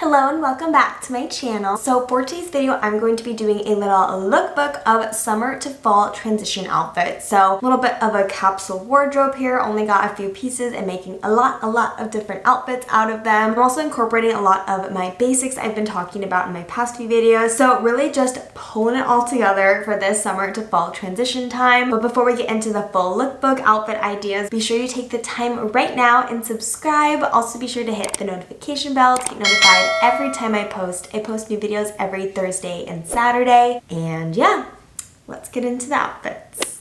Hello and welcome back to my channel. So for today's video, I'm going to be doing a little lookbook of summer to fall transition outfits. So a little bit of a capsule wardrobe here, only got a few pieces and making a lot of different outfits out of them. I'm also incorporating a lot of my basics I've been talking about in my past few videos. So really just pulling it all together for this summer to fall transition time. But before we get into the full lookbook outfit ideas, be sure you take the time right now and subscribe. Also be sure to hit the notification bell to get notified every time I post. I post new videos every Thursday and Saturday. And yeah, let's get into the outfits.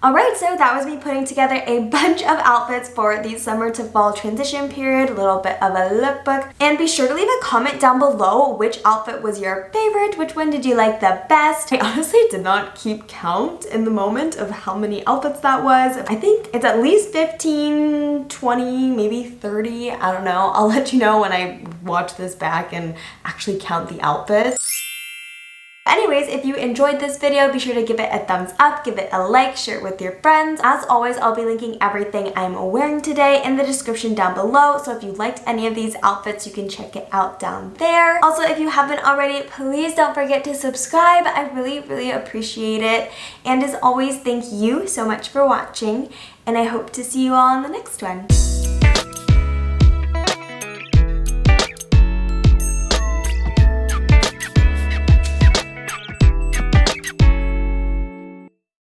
Alright, so that was me putting together a bunch of outfits for the summer to fall transition period, a little bit of a lookbook. And be sure to leave a comment down below which outfit was your favorite, which one did you like the best. I honestly did not keep count in the moment of how many outfits that was. I think it's at least 15, 20, maybe 30, I don't know. I'll let you know when I watch this back and actually count the outfits. Anyways, if you enjoyed this video, be sure to give it a thumbs up, give it a like, share it with your friends. As always, I'll be linking everything I'm wearing today in the description down below, so if you liked any of these outfits, you can check it out down there. Also, if you haven't already, please don't forget to subscribe. I really appreciate it. And as always, thank you so much for watching, and I hope to see you all in the next one.